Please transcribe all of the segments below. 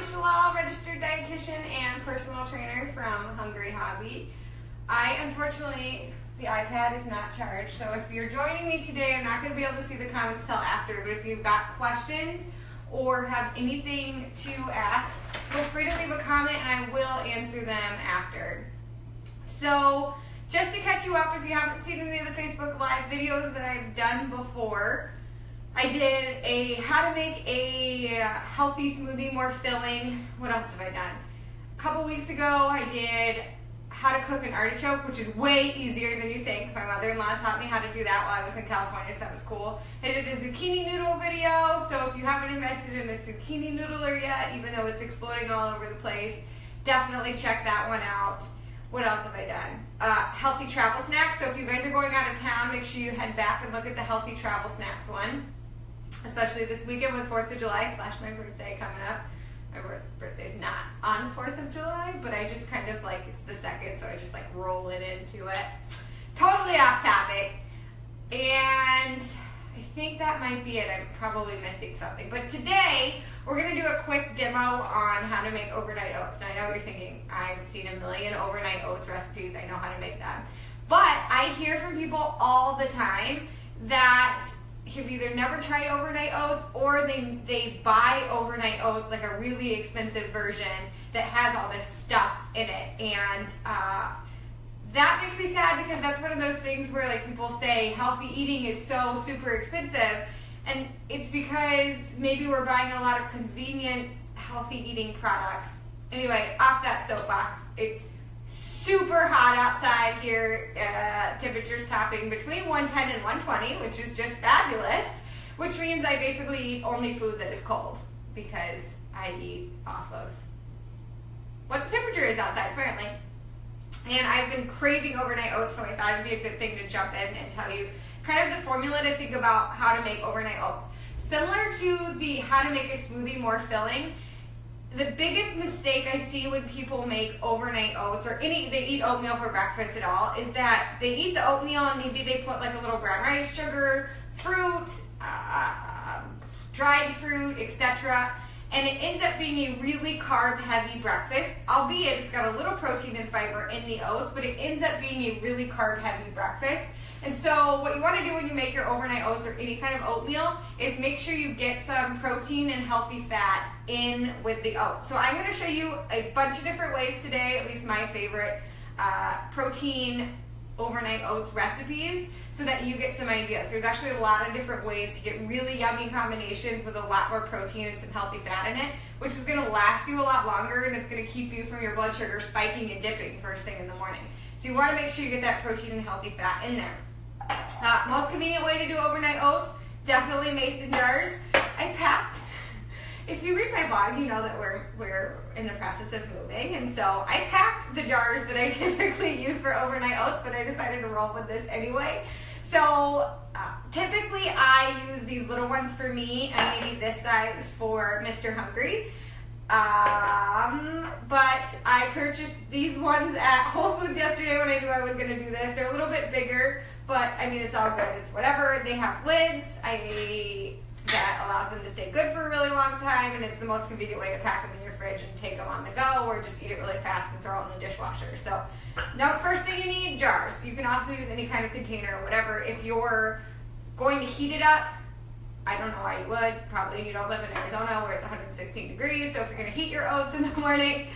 Shalal, registered dietitian and personal trainer from Hungry Hobby. Unfortunately, the iPad is not charged, so if you're joining me today, I'm not going to be able to see the comments till after, but if you've got questions or have anything to ask, feel free to leave a comment and I will answer them after. So, just to catch you up, if you haven't seen any of the Facebook Live videos that I've done before, I did a how to make a healthy smoothie more filling. What else have I done? A couple weeks ago, I did how to cook an artichoke, which is way easier than you think. My mother-in-law taught me how to do that while I was in California, so that was cool. I did a zucchini noodle video, so if you haven't invested in a zucchini noodler yet, even though it's exploding all over the place, definitely check that one out. What else have I done? Healthy travel snacks. So if you guys are going out of town, make sure you head back and look at the healthy travel snacks one. Especially this weekend with 4th of July / my birthday coming up. My birthday's not on 4th of July, but I just kind of like, it's the 2nd, so I just like roll it into it. Totally off topic. And I think that might be it. I'm probably missing something. But today, we're going to do a quick demo on how to make overnight oats. And I know you're thinking, I've seen a million overnight oats recipes. I know how to make them. But I hear from people all the time that have either never tried overnight oats or they buy overnight oats, like a really expensive version that has all this stuff in it. And that makes me sad because that's one of those things where like people say healthy eating is so super expensive, and it's because maybe we're buying a lot of convenient healthy eating products. Anyway, off that soapbox, it's super hot outside here. Temperatures topping between 110 and 120, which is just fabulous, which means I basically eat only food that is cold because I eat off of what the temperature is outside apparently. And I've been craving overnight oats, so I thought it'd be a good thing to jump in and tell you kind of the formula to think about how to make overnight oats. Similar to the how to make a smoothie more filling, the biggest mistake I see when people make overnight oats, or they eat oatmeal for breakfast at all, is that they eat the oatmeal and maybe they put like a little brown rice, sugar, fruit, dried fruit, etc. And it ends up being a really carb-heavy breakfast, albeit it's got a little protein and fiber in the oats, but it ends up being a really carb-heavy breakfast. And so what you want to do when you make your overnight oats or any kind of oatmeal is make sure you get some protein and healthy fat in with the oats. So I'm going to show you a bunch of different ways today, at least my favorite protein overnight oats recipes, so that you get some ideas. There's actually a lot of different ways to get really yummy combinations with a lot more protein and some healthy fat in it, which is going to last you a lot longer, and it's going to keep you from your blood sugar spiking and dipping first thing in the morning. So you want to make sure you get that protein and healthy fat in there. Most convenient way to do overnight oats, definitely mason jars. I packed, if you read my blog, you know that we're in the process of moving, and so I packed the jars that I typically use for overnight oats, but I decided to roll with this anyway. So typically I use these little ones for me and maybe this size for Mr. Hungry. But I purchased these ones at Whole Foods yesterday when I knew I was going to do this. They're a little bit bigger, but I mean, it's all good. It's whatever. They have lids. That allows them to stay good for a really long time, and it's the most convenient way to pack them in your fridge and take them on the go, or just eat it really fast and throw it in the dishwasher. So, now first thing you need, jars. You can also use any kind of container or whatever. If you're going to heat it up, I don't know why you would. Probably you don't live in Arizona where it's 116 degrees, so if you're going to heat your oats in the morning,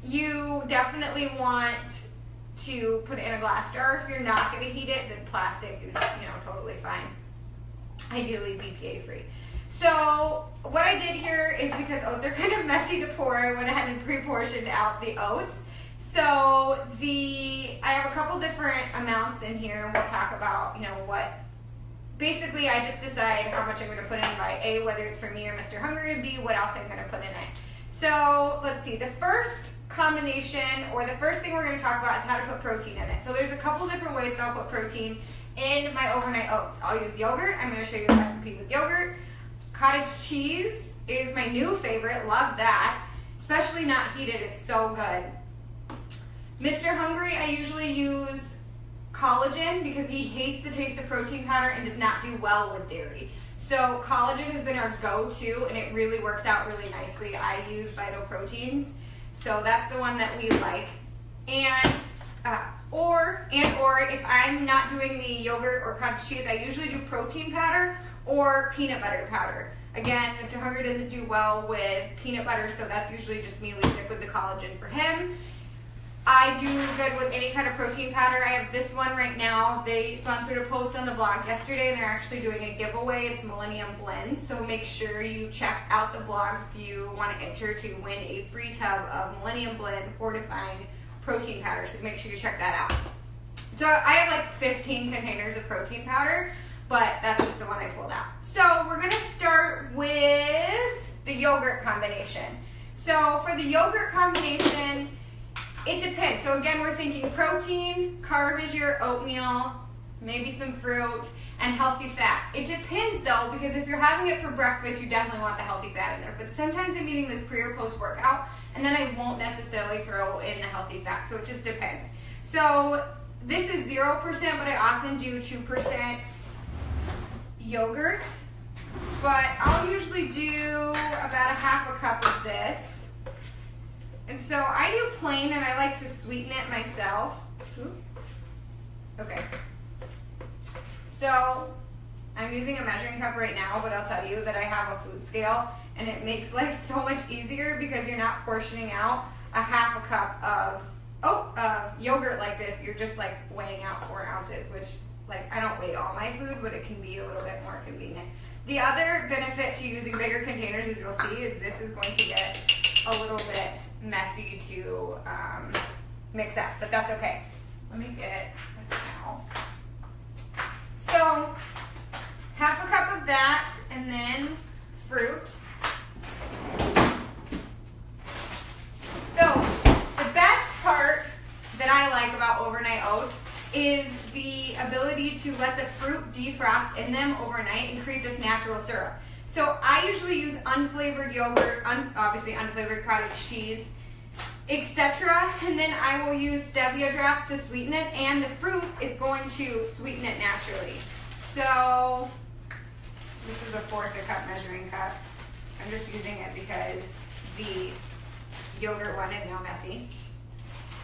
you definitely want to put it in a glass jar. If you're not going to heat it, then plastic is, totally fine. Ideally BPA free. So what I did here is, because oats are kind of messy to pour, I went ahead and pre-portioned out the oats. So I have a couple different amounts in here, and we'll talk about, what, basically I just decide how much I'm going to put in by A, whether it's for me or Mr. Hungry, and B, what else I'm going to put in it. So let's see, the first combination, or the first thing we're going to talk about is how to put protein in it. So there's a couple different ways that I'll put protein in my overnight oats. I'll use yogurt. I'm going to show you a recipe with yogurt. Cottage cheese is my new favorite. Love that. Especially not heated. It's so good. Mr. Hungry, I usually use collagen because he hates the taste of protein powder and does not do well with dairy. So collagen has been our go-to, and it really works out really nicely. I use Vital Proteins, so that's the one that we like. And or if I'm not doing the yogurt or cottage cheese, I usually do protein powder or peanut butter powder. Again, Mr. Hungry doesn't do well with peanut butter, so that's usually just me. We stick with the collagen for him. I do good with any kind of protein powder. I have this one right now. They sponsored a post on the blog yesterday, and they're actually doing a giveaway. It's Millennium Blend, so make sure you check out the blog if you want to enter to win a free tub of Millennium Blend fortifying protein powder, so make sure you check that out. So I have like 15 containers of protein powder, but that's just the one I pulled out. So we're going to start with the yogurt combination. So for the yogurt combination, it depends. So again, we're thinking protein, carb is your oatmeal, maybe some fruit, and healthy fat. It depends though, because if you're having it for breakfast, you definitely want the healthy fat in there. But sometimes I'm eating this pre or post workout, and then I won't necessarily throw in the healthy fat. So it just depends. So this is 0%, but I often do 2% yogurt. But I'll usually do about a half a cup of this. And so I do plain, and I like to sweeten it myself. Okay. So I'm using a measuring cup right now, but I'll tell you that I have a food scale, and it makes life so much easier because you're not portioning out a half a cup of yogurt like this. You're just like weighing out 4 ounces, which like I don't weigh all my food, but it can be a little bit more convenient. The other benefit to using bigger containers, as you'll see, is this is going to get a little bit messy to mix up, but that's okay. Let me get a towel. So half a cup of that, and then fruit. So the best part that I like about overnight oats is the ability to let the fruit defrost in them overnight and create this natural syrup. So I usually use unflavored yogurt, obviously unflavored cottage cheese, etc. And then I will use stevia drops to sweeten it, and the fruit is going to sweeten it naturally. So this is a 1/4 cup measuring cup. I'm just using it because the yogurt one is now messy.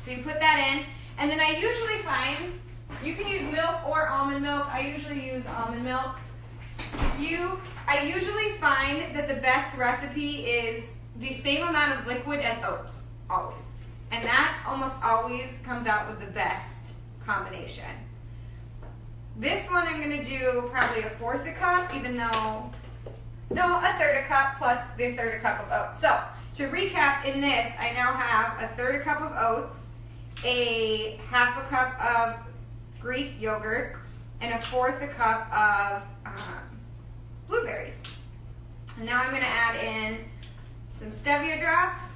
So you put that in, and then I usually find, you can use milk or almond milk. I usually use almond milk. I usually find that the best recipe is the same amount of liquid as oats, always. And that almost always comes out with the best combination. This one I'm going to do probably a 1/4 cup, even though, no, a 1/3 cup plus the 1/3 cup of oats. So to recap, in this, I now have a 1/3 cup of oats, a half a cup of Greek yogurt, and a 1/4 cup of blueberries. And now I'm going to add in some stevia drops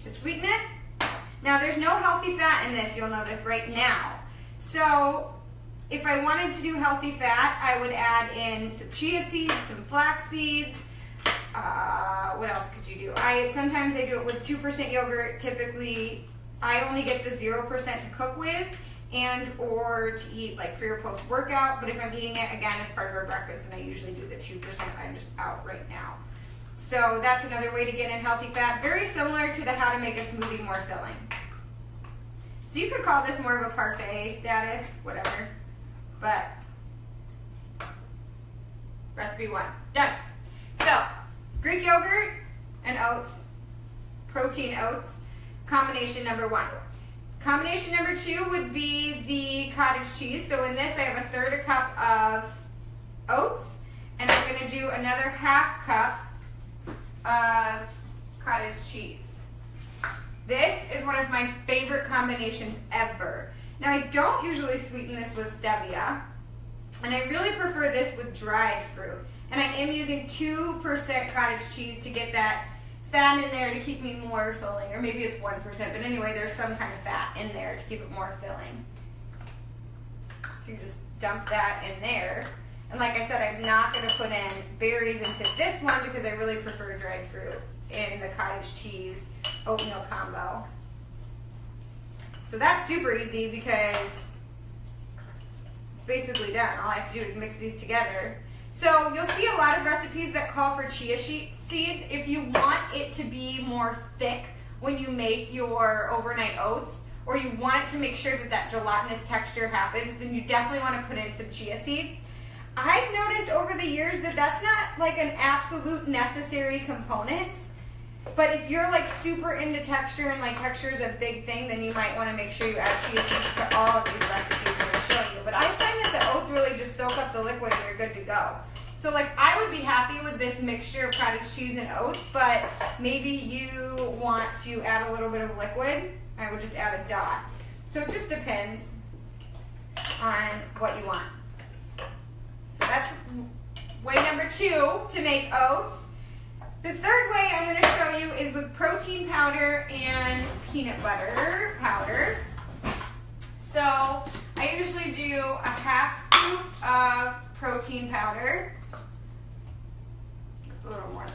to sweeten it. Now there's no healthy fat in this, you'll notice right now. So if I wanted to do healthy fat, I would add in some chia seeds, some flax seeds. What else could you do? Sometimes I do it with 2% yogurt. Typically, I only get the 0% to cook with, and or to eat like pre or post workout. But if I'm eating it again as part of our breakfast, then I usually do the 2%. I'm just out right now. So that's another way to get in healthy fat. Very similar to the how to make a smoothie more filling. So you could call this more of a parfait status, whatever. But recipe 1, done. So Greek yogurt and oats, protein oats, combination number 1. Combination number 2 would be the cottage cheese. So in this I have a 1/3 cup of oats, and I'm going to do another half cup of cottage cheese. This is one of my favorite combinations ever. Now I don't usually sweeten this with stevia, and I really prefer this with dried fruit. And I am using 2% cottage cheese to get that fat in there to keep me more filling, or maybe it's 1%, but anyway, there's some kind of fat in there to keep it more filling. So you just dump that in there. And like I said, I'm not going to put in berries into this one because I really prefer dried fruit in the cottage cheese oatmeal combo. So that's super easy because it's basically done. All I have to do is mix these together. So you'll see a lot of recipes that call for chia seeds. If you want it to be more thick when you make your overnight oats, or you want to make sure that that gelatinous texture happens, then you definitely want to put in some chia seeds. I've noticed over the years that that's not like an absolute necessary component, but if you're like super into texture and like texture is a big thing, then you might want to make sure you add chia seeds to all of these recipes that I'm showing you. But I find that the oats really just soak up the liquid and you're good to go. So like I would be happy with this mixture of cottage cheese and oats, but maybe you want to add a little bit of liquid. I would just add a dot. So it just depends on what you want. So that's way number 2 to make oats. The third way I'm going to show you is with protein powder and peanut butter powder. So I usually do a half scoop of protein powder. It's a little more than.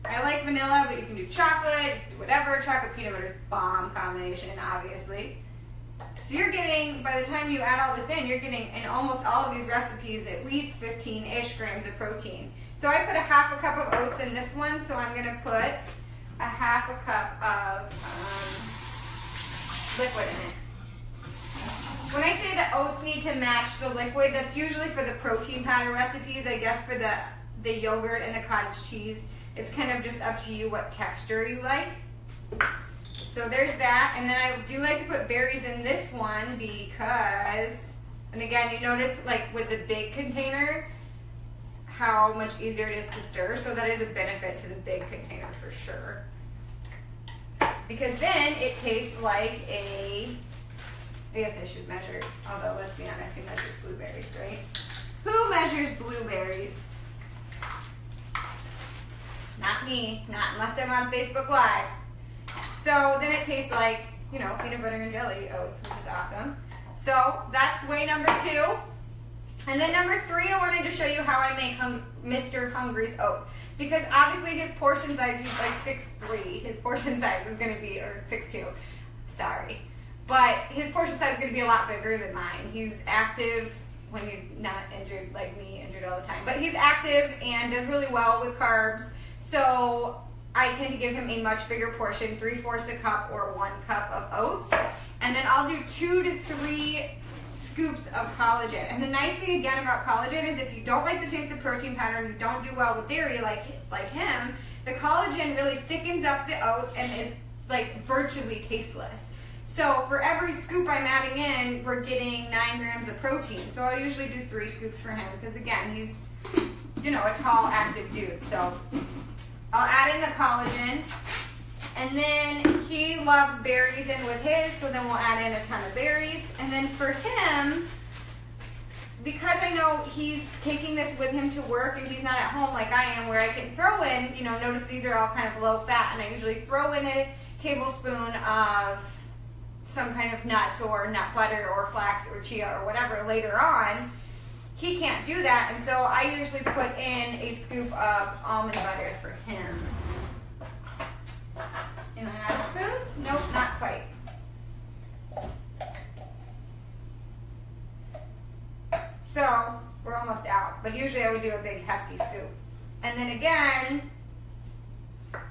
I like vanilla, but you can do chocolate, you can do whatever. Chocolate peanut butter, bomb combination, obviously. So you're getting, by the time you add all this in, you're getting in almost all of these recipes at least 15-ish grams of protein. So I put a half a cup of oats in this one, so I'm going to put a half a cup of liquid in it. When I say the oats need to match the liquid, that's usually for the protein powder recipes. I guess for the yogurt and the cottage cheese, it's kind of just up to you what texture you like. So there's that, and then I do like to put berries in this one because, and again, you notice like with the big container how much easier it is to stir, so that is a benefit to the big container for sure. Because then it tastes like a, I guess I should measure, although let's be honest, who measures blueberries, right? Who measures blueberries? Not me, not unless I'm on Facebook Live. So then it tastes like, you know, peanut butter and jelly oats, which is awesome. So that's way number 2. And then number 3, I wanted to show you how I make Mr. Hungry's oats. Because obviously his portion size, he's like 6'3". His portion size is going to be, or 6'2", sorry. But his portion size is going to be a lot bigger than mine. He's active when he's not injured like me, injured all the time. But he's active and does really well with carbs. So I tend to give him a much bigger portion, 3/4 a cup or 1 cup of oats. And then I'll do 2 to 3 scoops of collagen. And the nice thing again about collagen is if you don't like the taste of protein powder and you don't do well with dairy like him, the collagen really thickens up the oats and is like virtually tasteless. So for every scoop I'm adding in, we're getting 9 grams of protein. So I usually do 3 scoops for him because again, he's, you know, a tall, active dude. So I'll add in the collagen, and then he loves berries in with his, so then we'll add in a ton of berries. And then for him, because I know he's taking this with him to work and he's not at home like I am, where I can throw in, you know, notice these are all kind of low fat, and I usually throw in a tablespoon of some kind of nuts or nut butter or flax or chia or whatever later on. He can't do that, and so I usually put in a scoop of almond butter for him. Am I out of spoons? Nope, not quite. So we're almost out, but usually I would do a big hefty scoop. And then again,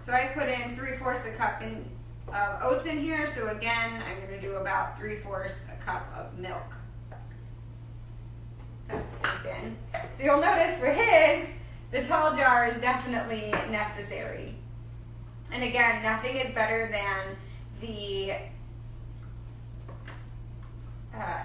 so I put in 3/4 a cup of oats in here, so again, I'm going to do about 3/4 a cup of milk. That's soaked in. So you'll notice for his, the tall jar is definitely necessary. And again, nothing is better than the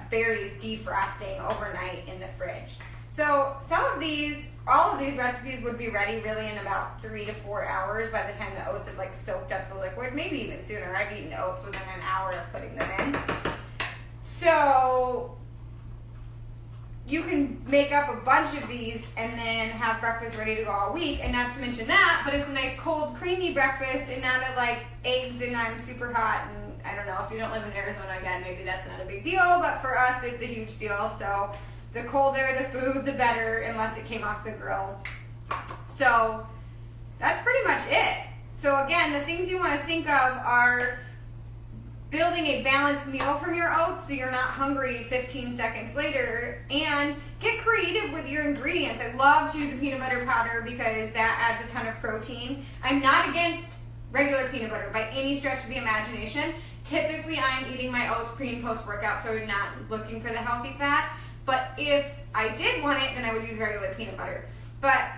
berries defrosting overnight in the fridge. So some of these, all of these recipes would be ready really in about 3 to 4 hours by the time the oats have like soaked up the liquid, maybe even sooner. I've eaten oats within an hour of putting them in. So you can make up a bunch of these and then have breakfast ready to go all week. And not to mention that, but it's a nice cold, creamy breakfast and not like eggs and I'm super hot. And I don't know, if you don't live in Arizona, again, maybe that's not a big deal, but for us, it's a huge deal. So the colder the food, the better, unless it came off the grill. So that's pretty much it. So again, the things you want to think of are building a balanced meal from your oats so you're not hungry 15 seconds later, and get creative with your ingredients. I love to use the peanut butter powder because that adds a ton of protein. I'm not against regular peanut butter by any stretch of the imagination. Typically I'm eating my oats pre and post workout, so I'm not looking for the healthy fat, but if I did want it, then I would use regular peanut butter. But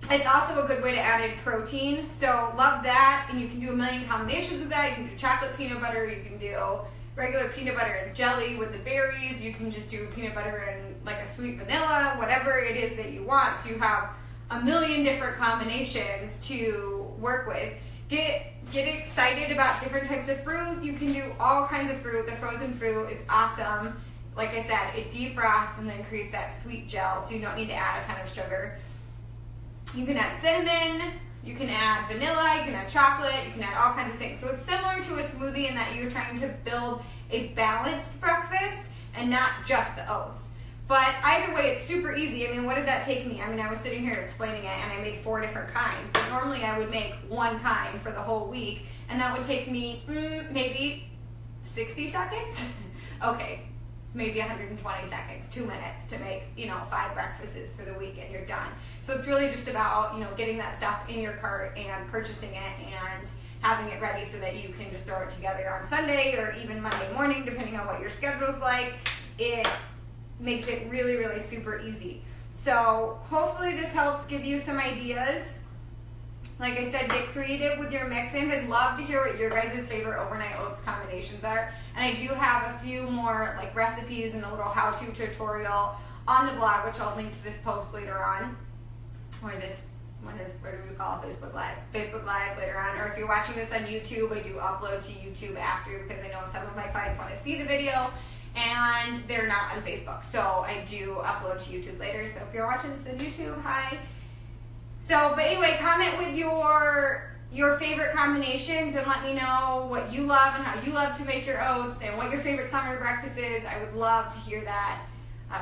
it's also a good way to add in protein, so love that. And you can do a million combinations with that. You can do chocolate peanut butter, you can do regular peanut butter and jelly with the berries, you can just do peanut butter and like a sweet vanilla, whatever it is that you want. So you have a million different combinations to work with. Get excited about different types of fruit. You can do all kinds of fruit. The frozen fruit is awesome. Like I said, it defrosts and then creates that sweet gel, so you don't need to add a ton of sugar. You can add cinnamon, you can add vanilla, you can add chocolate, you can add all kinds of things. So it's similar to a smoothie in that you're trying to build a balanced breakfast and not just the oats. But either way, it's super easy. I mean, what did that take me? I mean, I was sitting here explaining it and I made 4 different kinds. But normally I would make one kind for the whole week, and that would take me maybe 60 seconds. Okay. Maybe 120 seconds, 2 minutes to make, 5 breakfasts for the week, and you're done. So it's really just about, getting that stuff in your cart and purchasing it and having it ready so that you can just throw it together on Sunday or even Monday morning, depending on what your schedule's like. It makes it really, really super easy. So hopefully this helps give you some ideas. Like I said, get creative with your mix-ins. I'd love to hear what your guys' favorite overnight oats combinations are. And I do have a few more like recipes and a little how-to tutorial on the blog, which I'll link to this post later on. Or what do we call it? Facebook Live. Facebook Live later on. Or if you're watching this on YouTube, I do upload to YouTube after, because I know some of my clients want to see the video and they're not on Facebook. So I do upload to YouTube later. So if you're watching this on YouTube, hi. So, but anyway, comment with your favorite combinations and let me know what you love and how you love to make your oats and what your favorite summer breakfast is. I would love to hear that.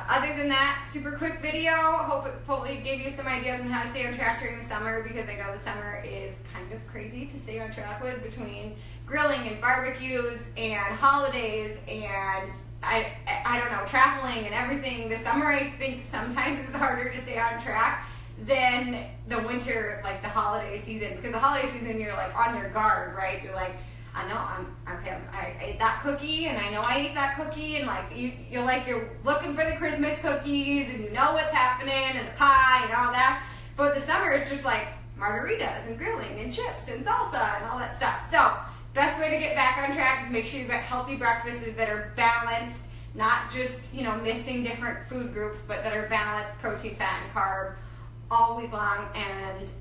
Other than that, super quick video. Hopefully it gave you some ideas on how to stay on track during the summer, because I know the summer is kind of crazy to stay on track with, between grilling and barbecues and holidays and I don't know, traveling and everything. The summer, I think, sometimes is harder to stay on track than the winter, like the holiday season, because the holiday season you're like on your guard, right? You're like, I know I ate that cookie, and I know I ate that cookie, and like you're looking for the Christmas cookies, and you know what's happening, and the pie and all that. But the summer is just like margaritas and grilling and chips and salsa and all that stuff. So best way to get back on track is make sure you've got healthy breakfasts that are balanced, not just missing different food groups, but that are balanced, protein, fat, and carb all week long, and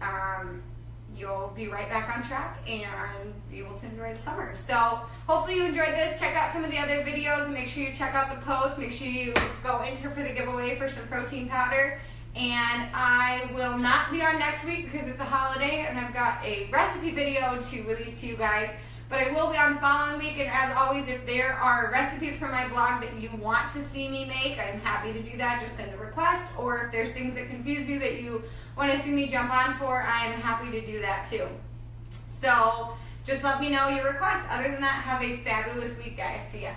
you'll be right back on track and be able to enjoy the summer. So hopefully you enjoyed this. Check out some of the other videos and make sure you check out the post. Make sure you go enter for the giveaway for some protein powder. And I will not be on next week because it's a holiday and I've got a recipe video to release to you guys. But I will be on the following week, and as always, if there are recipes from my blog that you want to see me make, I'm happy to do that. Just send a request. Or if there's things that confuse you that you want to see me jump on for, I'm happy to do that too. So just let me know your requests. Other than that, have a fabulous week, guys. See ya.